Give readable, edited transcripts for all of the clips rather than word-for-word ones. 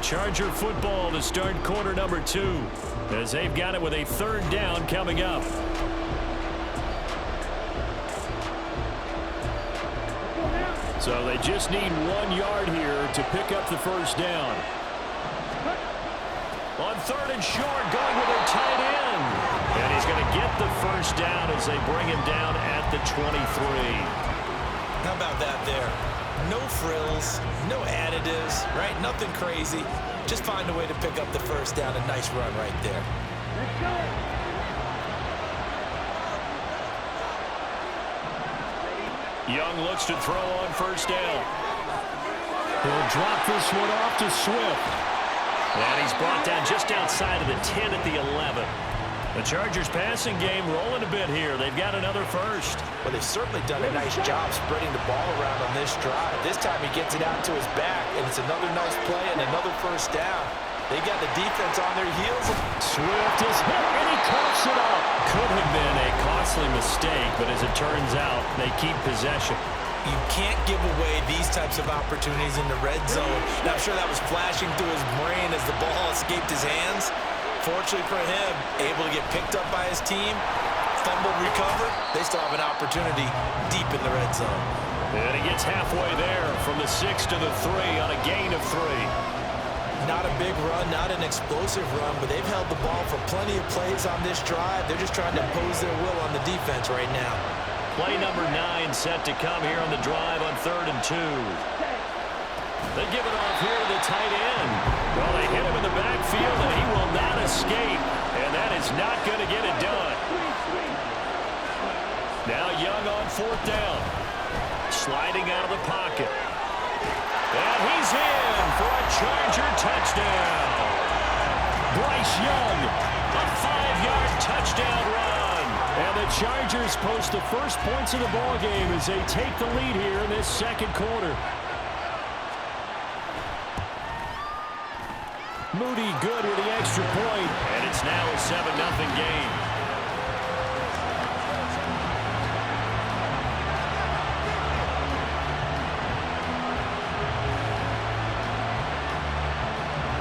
Charger football to start quarter number 2 as they've got it with a 3rd down coming up. So they just need 1 yard here to pick up the 1st down. On 3rd and short, going with their tight end. And he's going to get the 1st down as they bring him down at the 23. How about that there? No frills, no additives, right? Nothing crazy. Just find a way to pick up the 1st down. A nice run right there. Let's go. Young looks to throw on 1st down. He'll drop this one off to Swift. And he's brought down just outside of the 10 at the 11. The Chargers passing game rolling a bit here. They've got another 1st. Well, they've certainly done a nice job spreading the ball around on this drive. This time he gets it out to his back, and it's another nice play and another 1st down. They got the defense on their heels. Swift is hit, and he coughs it up. Could have been a costly mistake, but as it turns out, they keep possession. You can't give away these types of opportunities in the red zone. Now, I'm sure that was flashing through his brain as the ball escaped his hands. Fortunately for him, able to get picked up by his team, fumble recover. They still have an opportunity deep in the red zone. And he gets halfway there from the 6 to the 3 on a gain of 3. Not a big run, not an explosive run, but they've held the ball for plenty of plays on this drive. They're just trying to impose their will on the defense right now. Play number 9 set to come here on the drive on 3rd and 2. They give it off here to the tight end. Well, they hit him in the backfield, and he will not escape. And that is not going to get it done. Now Young on 4th down. Sliding out of the pocket. And he's in for a Charger touchdown. Bryce Young, a 5-yard touchdown run. And the Chargers post the first points of the ball game as they take the lead here in this 2nd quarter. Moody good with the extra point, and it's now a 7-0 game.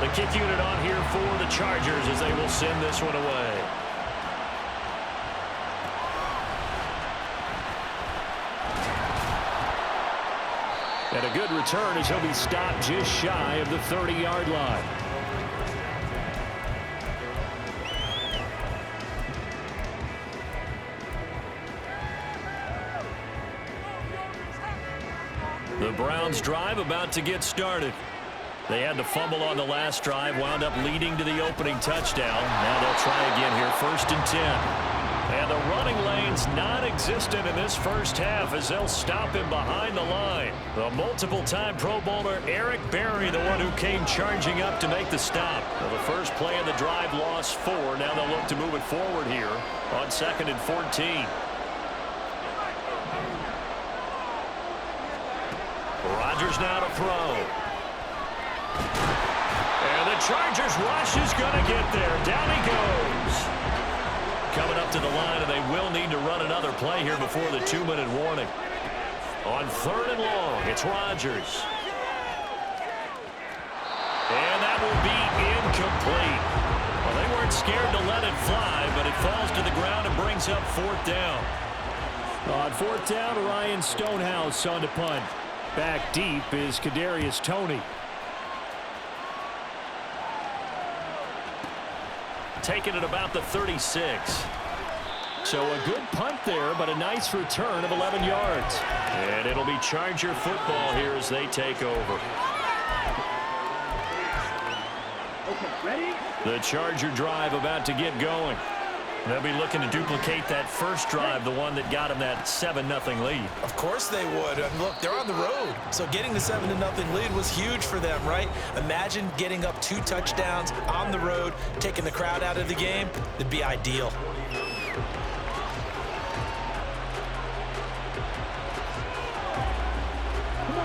The kick unit on here for the Chargers as they will send this one away. And a good return as he'll be stopped just shy of the 30-yard line. The Browns drive about to get started. They had the fumble on the last drive, wound up leading to the opening touchdown. Now they'll try again here, 1st and 10. And the running lane's non-existent in this 1st half as they'll stop him behind the line. The multiple-time Pro Bowler Eric Berry, the one who came charging up to make the stop. Well, the first play of the drive lost 4. Now they'll look to move it forward here on 2nd and 14. Rodgers now to throw. And the Chargers rush is going to get there. Down he goes. Coming up to the line, and they will need to run another play here before the 2-minute warning. On 3rd and long, it's Rodgers. And that will be incomplete. Well, they weren't scared to let it fly, but it falls to the ground and brings up 4th down. On 4th down, Ryan Stonehouse on to punt. Back deep is Kadarius Toney. Taking it about the 36. So a good punt there, but a nice return of 11 yards. And it'll be Charger football here as they take over. Okay, ready? The Charger drive about to get going. They'll be looking to duplicate that first drive, the one that got them that 7-0 lead. Of course they would. And look, they're on the road. So getting the 7-0 lead was huge for them, right? Imagine getting up 2 touchdowns on the road, taking the crowd out of the game. It'd be ideal.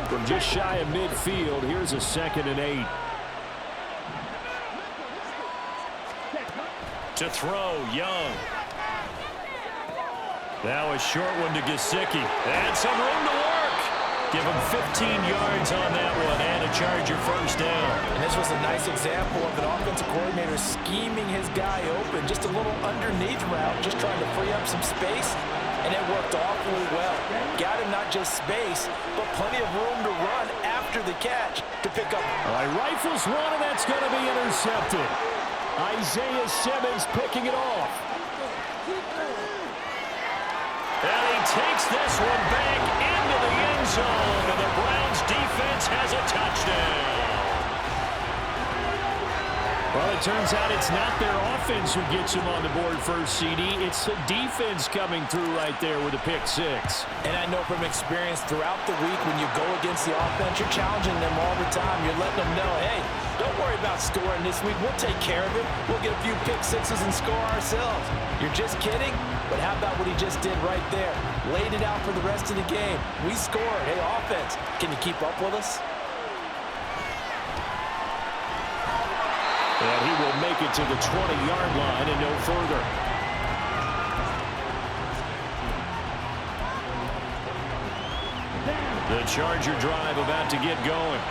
From just shy of midfield, here's a 2nd and 8. To throw, Young. Now a short one to Gesicki. And some room to work. Give him 15 yards on that one and a Charger first down. And this was a nice example of an offensive coordinator scheming his guy open. Just a little underneath route, just trying to free up some space, and it worked awfully well. Got him not just space, but plenty of room to run after the catch to pick up. All right, rifles one, and that's going to be intercepted. Isaiah Simmons picking it off. And he takes this one back into the end zone, and the Browns defense has a touchdown. Well, it turns out it's not their offense who gets him on the board first, CD. It's the defense coming through right there with a pick six. And I know from experience throughout the week when you go against the offense, you're challenging them all the time. You're letting them know, hey, don't worry about scoring this week. We'll take care of it. We'll get a few pick sixes and score ourselves. You're just kidding? But how about what he just did right there? Laid it out for the rest of the game. We scored. Hey, offense, can you keep up with us? And he will make it to the 20-yard line and no further. The Charger drive about to get going.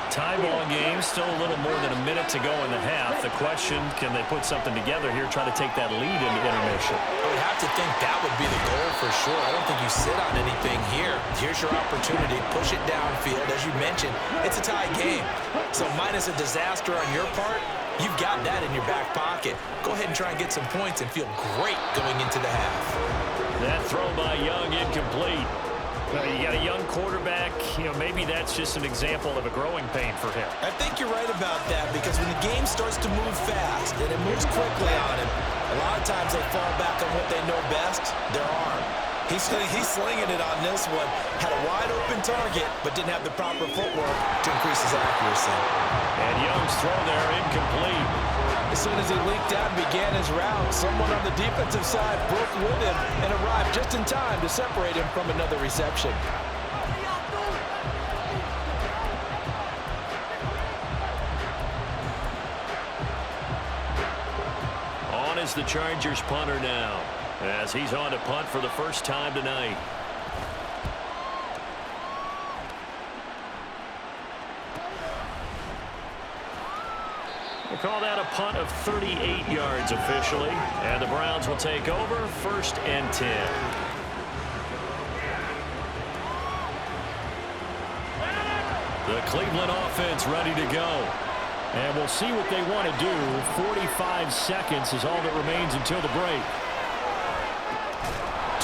Tie ball game, still a little more than a minute to go in the half. The question, can they put something together here, try to take that lead into intermission? I would have to think that would be the goal for sure. I don't think you sit on anything here. Here's your opportunity. Push it downfield. As you mentioned, it's a tie game. So minus a disaster on your part, you've got that in your back pocket. Go ahead and try and get some points and feel great going into the half. That throw by Young incomplete. You got a young quarterback, maybe that's just an example of a growing pain for him. I think you're right about that because when the game starts to move fast and it moves quickly on him, a lot of times they fall back on what they know best, their arm. He's slinging it on this one. Had a wide open target, but didn't have the proper footwork to increase his accuracy. And Young's throw there incomplete. As soon as he leaked out and began his route, someone on the defensive side broke with him and arrived just in time to separate him from another reception. On is the Chargers punter now, as he's on to punt for the first time tonight. They call that a punt of 38 yards officially, and the Browns will take over 1st and 10. The Cleveland offense ready to go. And we'll see what they want to do. 45 seconds is all that remains until the break.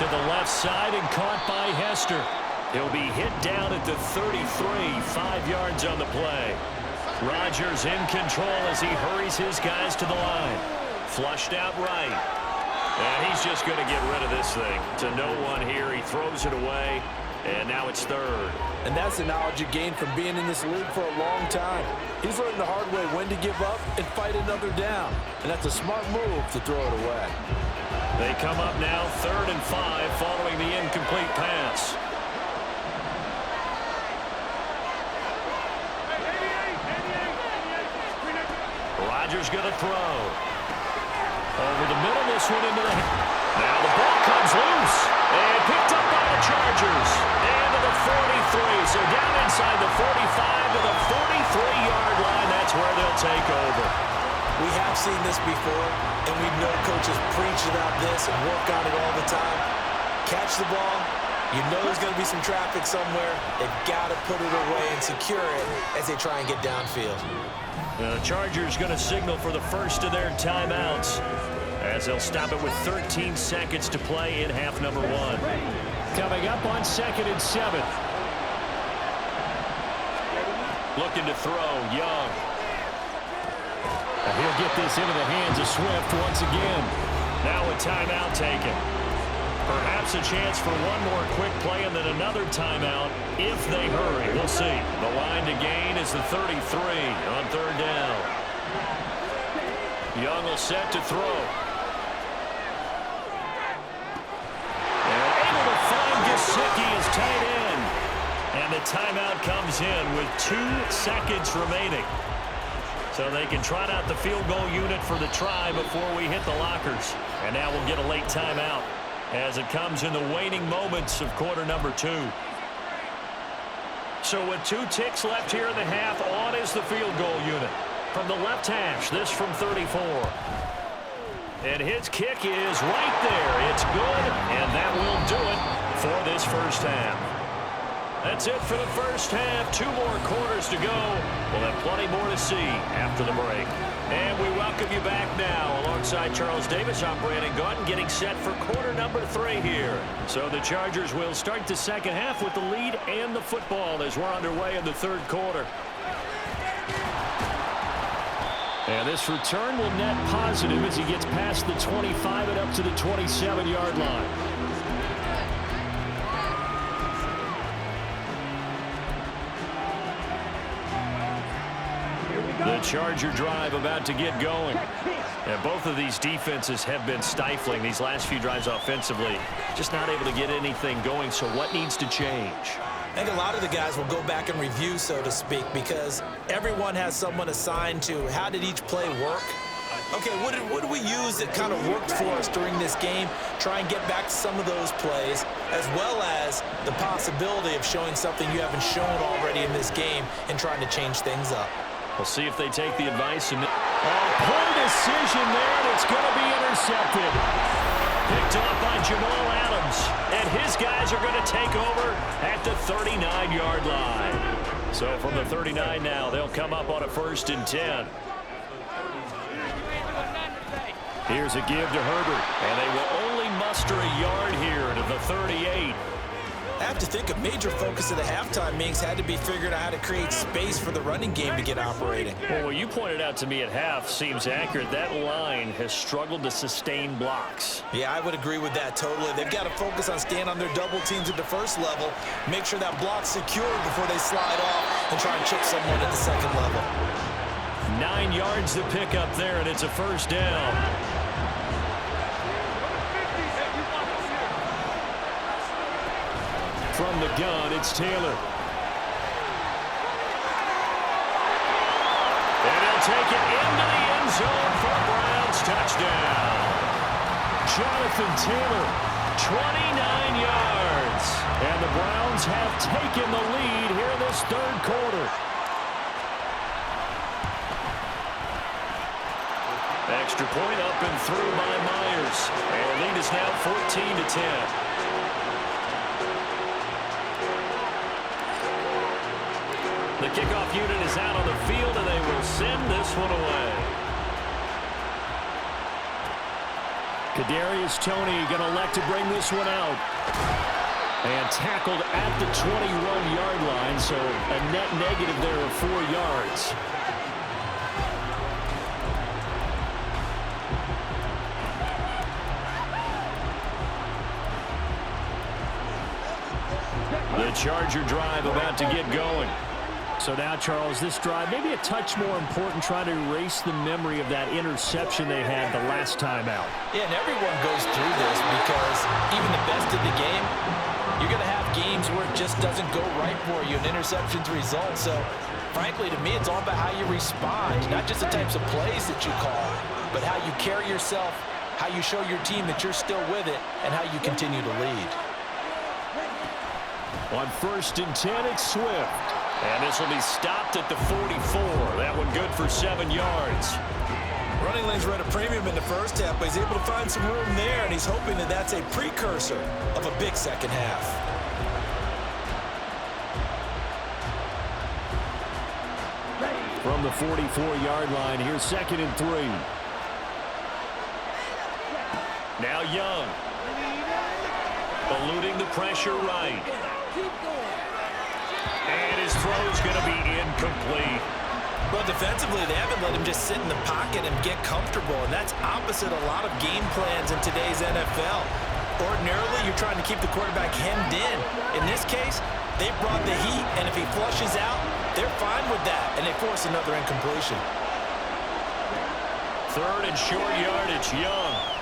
To the left side and caught by Hester. He'll be hit down at the 33, 5 yards on the play. Rodgers in control as he hurries his guys to the line. Flushed out right. And he's just going to get rid of this thing. To no one here. He throws it away. And now it's 3rd. And that's the knowledge you gain from being in this league for a long time. He's learned the hard way when to give up and fight another down. And that's a smart move to throw it away. They come up now 3rd and 5 following the incomplete pass. Rodgers going to throw. Over the middle, this one into the... Now the ball comes loose. And picked up by the Chargers. And to the 43. So down inside the 45 to the 43-yard line. That's where they'll take over. We have seen this before, and we know coaches preach about this and work on it all the time. Catch the ball. You know there's going to be some traffic somewhere. They've got to put it away and secure it as they try and get downfield. The Chargers going to signal for the first of their timeouts as they'll stop it with 13 seconds to play in half number 1. Coming up on 2nd and 7. Looking to throw, Young. And he'll get this into the hands of Swift once again. Now a timeout taken. Perhaps a chance for one more quick play and then another timeout if they hurry. We'll see. The line to gain is the 33 on 3rd down. Young will set to throw. And able to find Gesicki as tight end. And the timeout comes in with 2 seconds remaining. So they can trot out the field goal unit for the try before we hit the lockers. And now we'll get a late timeout as it comes in the waning moments of quarter number 2. So with 2 ticks left here in the half, on is the field goal unit. From the left hash, this from 34. And his kick is right there. It's good, and that will do it for this first half. That's it for the first half. 2 more quarters to go. We'll have plenty more to see after the break. And we welcome you back now alongside Charles Davis. I'm Brandon Gaudin getting set for quarter number 3 here. So the Chargers will start the second half with the lead and the football as we're underway in the third quarter. And this return will net positive as he gets past the 25 and up to the 27-yard line. The Charger drive about to get going. And both of these defenses have been stifling these last few drives offensively. Just not able to get anything going, so what needs to change? I think a lot of the guys will go back and review, so to speak, because everyone has someone assigned to how did each play work. Okay, what did we use that kind of worked for us during this game? Try and get back to some of those plays, as well as the possibility of showing something you haven't shown already in this game and trying to change things up. We'll see if they take the advice. And poor decision there, and it's going to be intercepted. Picked off by Jamal Adams. And his guys are going to take over at the 39-yard line. So from the 39 now, they'll come up on a 1st and 10. Here's a give to Herbert. And they will only muster a yard here to the 38. I have to think a major focus of the halftime meetings had to be figuring out how to create space for the running game to get operating. Well, what you pointed out to me at half seems accurate. That line has struggled to sustain blocks. Yeah, I would agree with that totally. They've got to focus on staying on their double teams at the first level, make sure that block's secure before they slide off and try and chip someone at the second level. 9 yards to pick up there, and it's a 1st down. From the gun, it's Taylor. And he'll take it into the end zone for a Browns touchdown. Jonathan Taylor, 29 yards. And the Browns have taken the lead here in this third quarter. Extra point up and through by Myers. And the lead is now 14-10. The kickoff unit is out on the field, and they will send this one away. Kadarius Toney going to elect to bring this one out. And tackled at the 21-yard line, so a net negative there of 4 yards. The Charger drive about to get going. So now, Charles, this drive maybe a touch more important, trying to erase the memory of that interception they had the last time out. Yeah, and everyone goes through this because even the best in the game, you're going to have games where it just doesn't go right for you, and interceptions result. So, frankly, to me, it's all about how you respond, not just the types of plays that you call, but how you carry yourself, how you show your team that you're still with it, and how you continue to lead. On 1st and 10, it's Swift. And this will be stopped at the 44. That one good for 7 yards. Running lanes were at a premium in the first half, but he's able to find some room there, and he's hoping that that's a precursor of a big second half. From the 44-yard line, here's 2nd and 3. Now Young. Eluding the pressure right. And his throw's going to be incomplete. Well, defensively, they haven't let him just sit in the pocket and get comfortable, and that's opposite a lot of game plans in today's NFL. Ordinarily, you're trying to keep the quarterback hemmed in. In this case, they brought the heat, and if he flushes out, they're fine with that, and they force another incompletion. 3rd and short yardage, Young.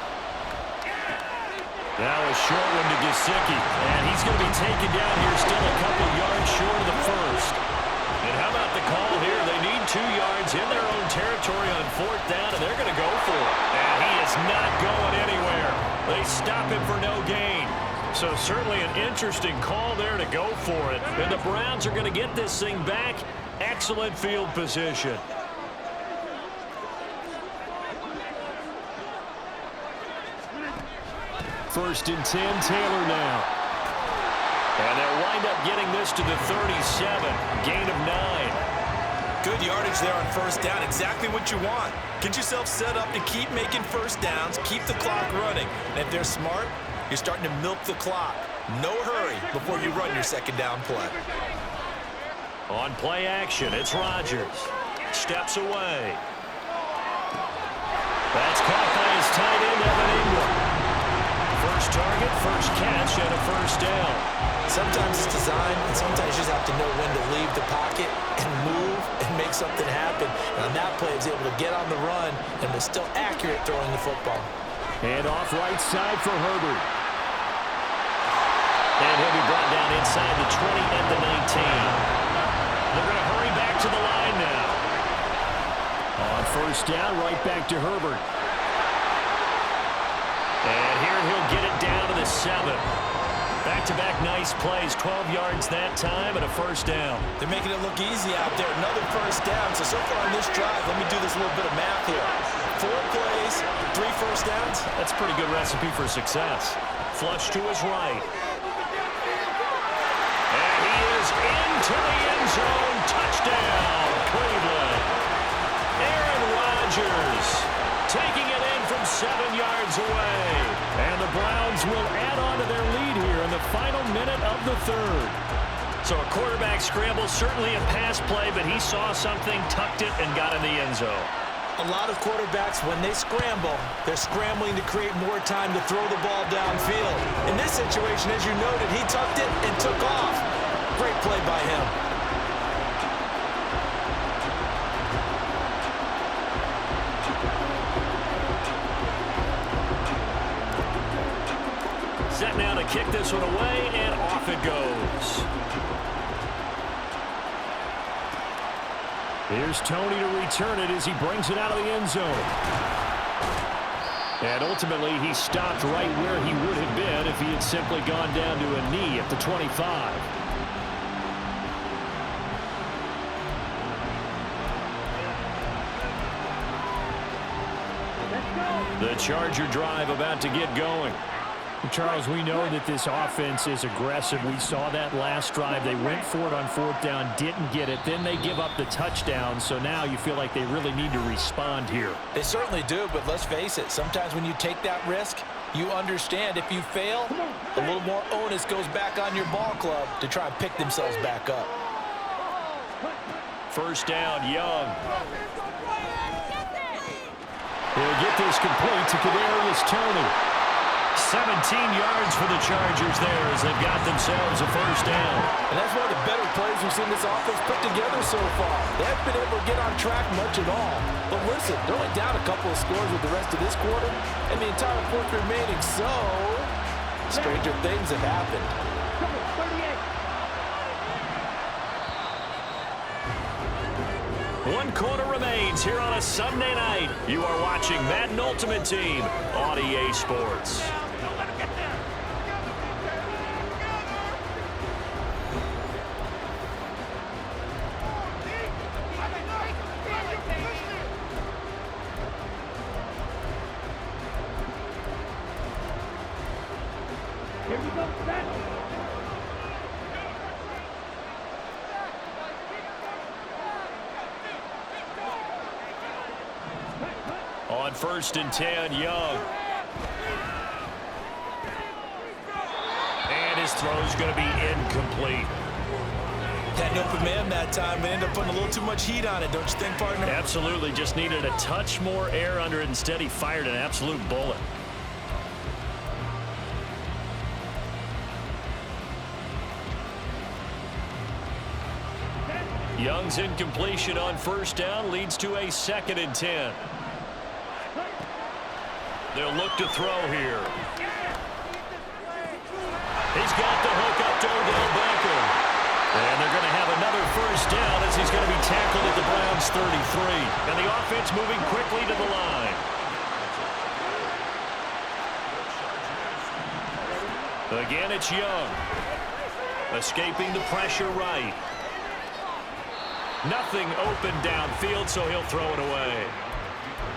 Now a short one to Gesicki, and he's going to be taken down here still a couple yards short of the first. And how about the call here? They need 2 yards in their own territory on 4th down, and they're going to go for it. And he is not going anywhere. They stop him for no gain. So So certainly an interesting call there to go for it. And the Browns are going to get this thing back. Excellent field position. First and 10, Taylor now. And they'll wind up getting this to the 37. Gain of 9. Good yardage there on first down. Exactly what you want. Get yourself set up to keep making first downs, keep the clock running. And if they're smart, you're starting to milk the clock. No hurry before you run your second down play. On play action, it's Rodgers. Steps away. That's caught by his tight end, Evan Ingram. First target, first catch, and a first down. Sometimes it's design, and sometimes you just have to know when to leave the pocket and move and make something happen. And on that play, he was able to get on the run and was still accurate throwing the football. And off right side for Herbert. And he'll be brought down inside the 20 and the 19. They're going to hurry back to the line now. On first down, right back to Herbert. And here he'll get it down to the 7. Back-to-back nice plays, 12 yards that time and a first down. They're making it look easy out there. Another first down. So far on this drive, let me do this little bit of math here. 4 plays, 3 first downs. That's a pretty good recipe for success. Flush to his right. And he is into the end zone. Touchdown, Cleveland. Aaron Rodgers taking it in from 7 yards away. And the Browns will add on to their lead here in the final minute of the third. So a quarterback scramble, certainly a pass play, but he saw something, tucked it, and got in the end zone. A lot of quarterbacks, when they scramble, they're scrambling to create more time to throw the ball downfield. In this situation, as you noted, he tucked it and took off. Great play by him. Set now to kick this one away, and off it goes. Here's Tony to return it as he brings it out of the end zone. And ultimately, he stopped right where he would have been if he had simply gone down to a knee at the 25. The Charger drive about to get going. Charles, we know that this offense is aggressive. We saw that last drive. They went for it on fourth down, didn't get it. Then they give up the touchdown. So now you feel like they really need to respond here. They certainly do, but let's face it. Sometimes when you take that risk, you understand if you fail, a little more onus goes back on your ball club to try and pick themselves back up. First down, Young. He'll get this complete to Kadarius Toney. 17 yards for the Chargers there as they've got themselves a first down. And that's one of the better plays we've seen this offense put together so far. They haven't been able to get on track much at all. But listen, they're only down a couple of scores with the rest of this quarter and the entire fourth remaining, so stranger things have happened. One quarter remains here on a Sunday night. You are watching Madden Ultimate Team on EA Sports. Here we go, set. On first and 10, Young. And his throw's going to be incomplete. Had an open man that time, but ended up putting a little too much heat on it, don't you think, partner? Absolutely, just needed a touch more air under it. Instead, he fired an absolute bullet. Young's incompletion on first down leads to a 2nd and 10. They'll look to throw here. He's got the hook up to Odell Beckham. And they're going to have another first down as he's going to be tackled at the Browns' 33. And the offense moving quickly to the line. Again, it's Young. Escaping the pressure right. Nothing open downfield, so he'll throw it away.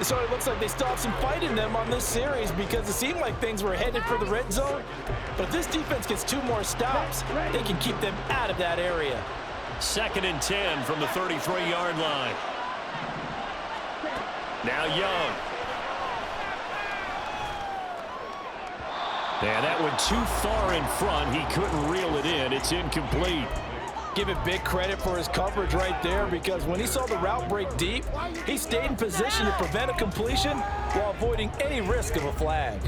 So it looks like they still have some fight in them on this series because it seemed like things were headed for the red zone. But if this defense gets 2 more stops, they can keep them out of that area. 2nd and 10 from the 33-yard line. Now Young. And that went too far in front. He couldn't reel it in. It's incomplete. Give it big credit for his coverage right there because when he saw the route break deep, he stayed in position to prevent a completion while avoiding any risk of a flag.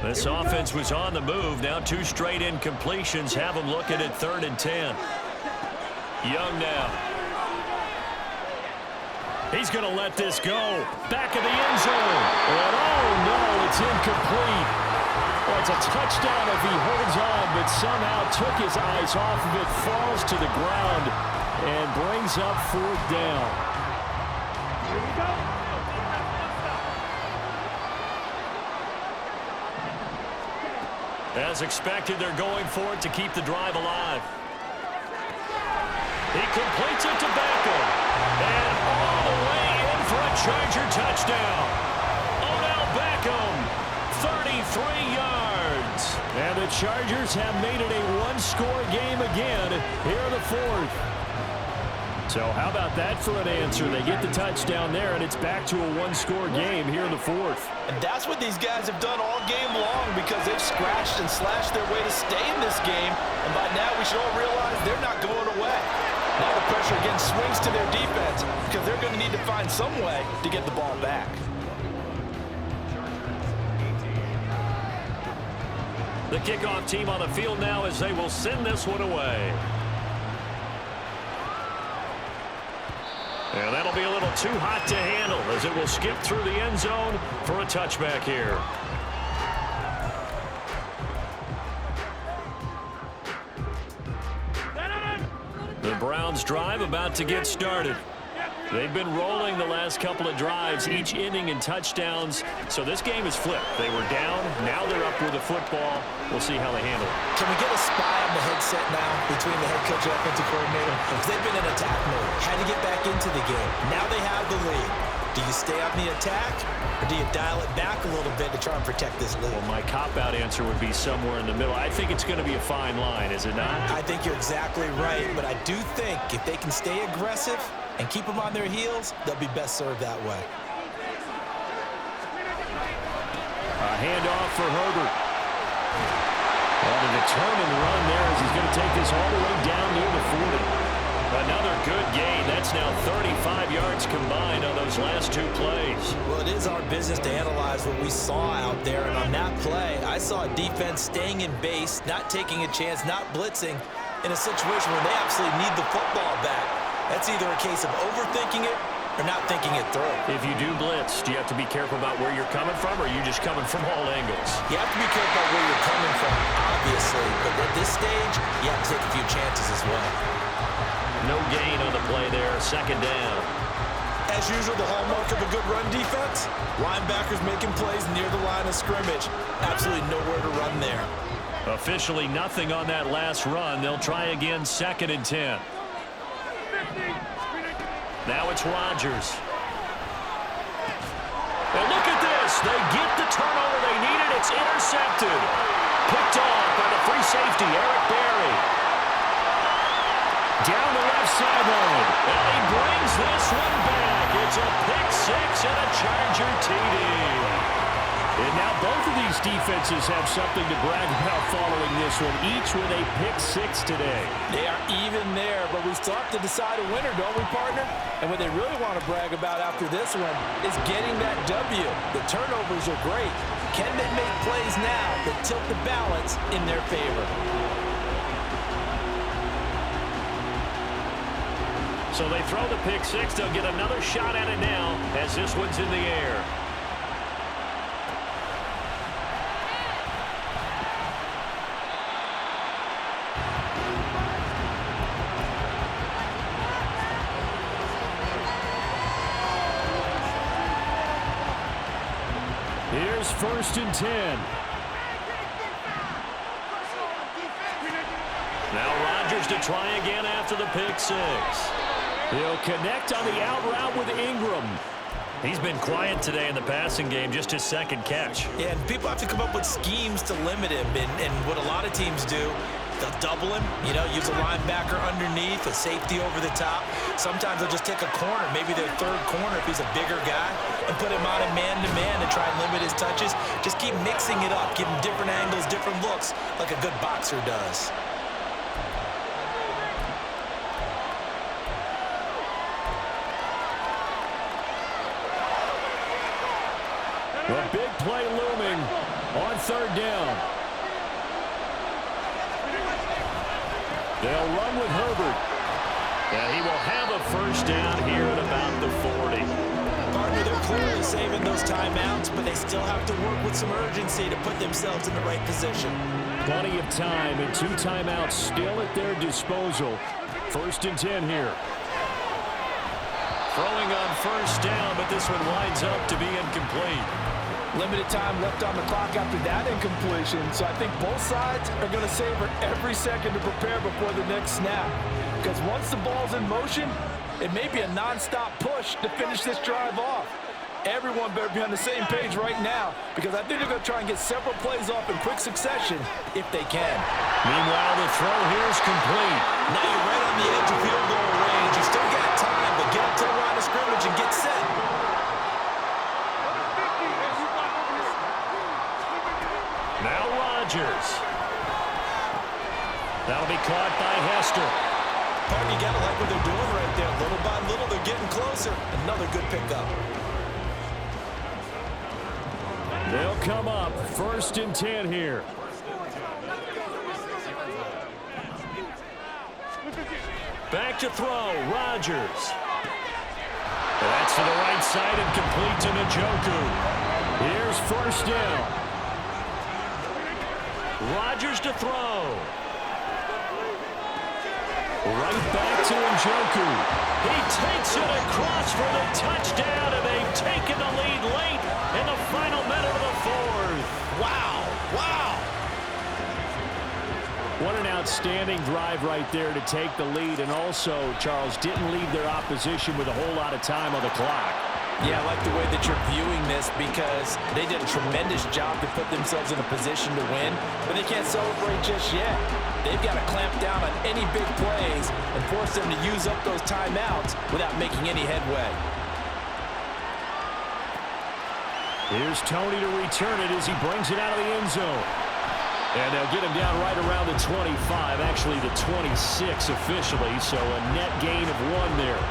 This offense was on the move. Now 2 straight incompletions have them looking at 3rd and 10. Young now. He's going to let this go. Back of the end zone. And oh no, it's incomplete. Well, it's a touchdown if he holds on, but somehow took his eyes off of it, falls to the ground, and brings up 4th down. Here we go. As expected, they're going for it to keep the drive alive. He completes it to Beckham. And all the way in for a Charger touchdown. Odell Beckham, 33 yards. And the Chargers have made it a 1-score game again here in the 4th. So how about that for an answer? They get the touchdown there, and it's back to a 1-score game here in the 4th. And that's what these guys have done all game long because they've scratched and slashed their way to stay in this game. And by now we should all realize they're not going away. Now the pressure again swings to their defense because they're going to need to find some way to get the ball back. The kickoff team on the field now as they will send this one away. And that'll be a little too hot to handle as it will skip through the end zone for a touchback here. The Browns drive about to get started. They've been rolling the last couple of drives, each inning in touchdowns. So this game is flipped. They were down. Now they're up with the football. We'll see how they handle it. Can we get a spy on the headset now between the head coach and offensive coordinator? Because they've been in attack mode. Had to get back into the game. Now they have the lead. Do you stay on the attack, or do you dial it back a little bit to try and protect this lead? Well, my cop-out answer would be somewhere in the middle. I think it's going to be a fine line, is it not? I think you're exactly right, but I do think if they can stay aggressive and keep them on their heels, they'll be best served that way. A handoff for Herbert. And a determined run there as he's going to take this all the way down near the 40. Another good gain. That's now 35 yards combined on those last 2 plays. Well, it is our business to analyze what we saw out there, and on that play, I saw a defense staying in base, not taking a chance, not blitzing, in a situation where they absolutely need the football back. That's either a case of overthinking it or not thinking it through. If you do blitz, do you have to be careful about where you're coming from, or are you just coming from all angles? You have to be careful about where you're coming from, obviously, but at this stage, you have to take a few chances as well. No gain on the play there, 2nd down. As usual, the hallmark of a good run defense, linebackers making plays near the line of scrimmage. Absolutely nowhere to run there. Officially nothing on that last run. They'll try again, 2nd and 10. Now it's Rodgers. And look at this. They get the turnover they needed. It's intercepted. Picked off by the free safety, Eric Berry. Down the left sideline. And he brings this one back. It's a pick-6 and a Charger TD. And now both of these defenses have something to brag about following this one, each with a pick-6 today. They are even there, but we still have to decide a winner, don't we, partner? And what they really want to brag about after this one is getting that W. The turnovers are great. Can they make plays now that tilt the balance in their favor? So they throw the pick-6. They'll get another shot at it now as this one's in the air. Here's Here's 1st and 10. Now Rodgers to try again after the pick six. He'll connect on the out route with Ingram. He's been quiet today in the passing game, just his second catch. Yeah, and people have to come up with schemes to limit him. And what a lot of teams do, they'll double him, use a linebacker underneath, a safety over the top. Sometimes they'll just take a corner, maybe their third corner if he's a bigger guy, and put him on a man-to-man to try and limit his touches. Just keep mixing it up, give him different angles, different looks, like a good boxer does. The big play looming on 3rd down. They'll run with Herbert. And he will have a 1st down here at about the 40. Partner, they're clearly saving those timeouts, but they still have to work with some urgency to put themselves in the right position. Plenty of time and 2 timeouts still at their disposal. 1st and 10 here. Throwing on 1st down, but this one winds up to be incomplete. Limited time left on the clock after that incompletion, so I think both sides are going to savor every second to prepare before the next snap. Because once the ball's in motion, it may be a non-stop push to finish this drive off. Everyone better be on the same page right now, because I think they're going to try and get several plays off in quick succession if they can. Meanwhile, the throw here is complete. Now you're right on the edge of field goal range. You still got time, but get up to the line of scrimmage and get set. Now Rodgers. That'll be caught by Hester. Partner, you gotta like what they're doing right there. Little by little, they're getting closer. Another good pickup. They'll come up 1st and 10 here. Back to throw, Rodgers. That's to the right side and complete to Njoku. Here's 1st down. Rodgers to throw. Right back to Njoku. He takes it across for the touchdown, and they've taken the lead late in the final minute of the 4th. Wow, wow. What an outstanding drive right there to take the lead, and also, Charles, didn't leave their opposition with a whole lot of time on the clock. Yeah, I like the way that you're viewing this, because they did a tremendous job to put themselves in a position to win, but they can't celebrate just yet. They've got to clamp down on any big plays and force them to use up those timeouts without making any headway. Here's Tony to return it as he brings it out of the end zone. And they'll get him down right around the 25, actually the 26 officially, so a net gain of 1 there.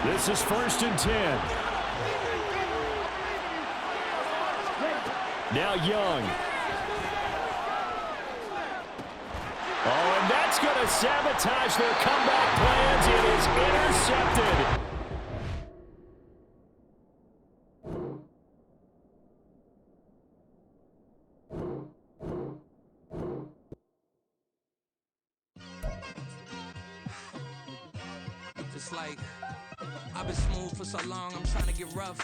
This is 1st and 10. Now Young. Oh, and that's going to sabotage their comeback plans. It is intercepted. It's like I've been smooth for so long, I'm trying to get rough.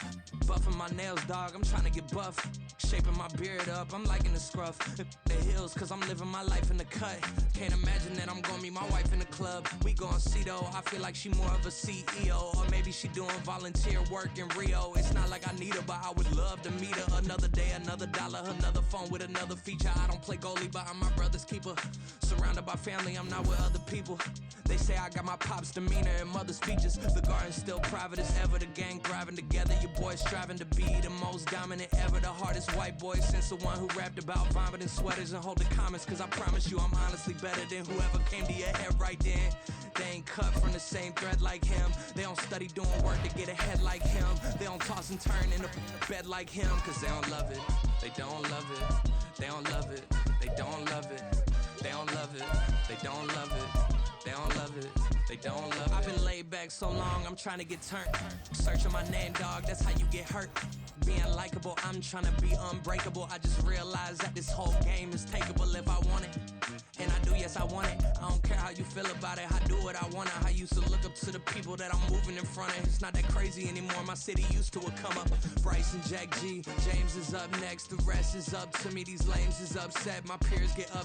Buffing my nails, dog, I'm trying to get buff. Shaping my beard up, I'm liking the scruff. The hills, cause I'm living my life in the cut. Can't imagine that I'm gonna meet my wife in the club. We gon' see though, I feel like she more of a CEO. Or maybe she doing volunteer work in Rio. It's not like I need her, but I would love to meet her. Another day, another dollar, another phone with another feature. I don't play goalie, but I'm my brother's keeper. Surrounded by family, I'm not with other people. They say I got my pop's demeanor and mother's features. The garden's still private as ever. The gang thriving together. Your boys striving to be the most dominant ever. The hardest white boy since the one who rapped about vomiting sweaters and hold the comments. Cause I promise you I'm honestly better than whoever came to your head right then. They ain't cut from the same thread like him. They don't study doing work to get ahead like him. They don't toss and turn in a bed like him. Cause they don't love it. They don't love it. They don't love it. They don't love it. They don't love it. They don't love it. They don't love it. They don't love it. I've been laid back so long, I'm trying to get turned. Searching my name, dog, that's how you get hurt. Being likable, I'm trying to be unbreakable. I just realized that this whole game is takeable if I want it. And I do, yes, I want it. I don't care how how you feel about it. I do what I wanna. I used to look up to the people that I'm moving in front of. It's not that crazy anymore. My city used to a come up. Bryce and Jack G, James is up next. The rest is up to me. These lames is upset. My peers get upset.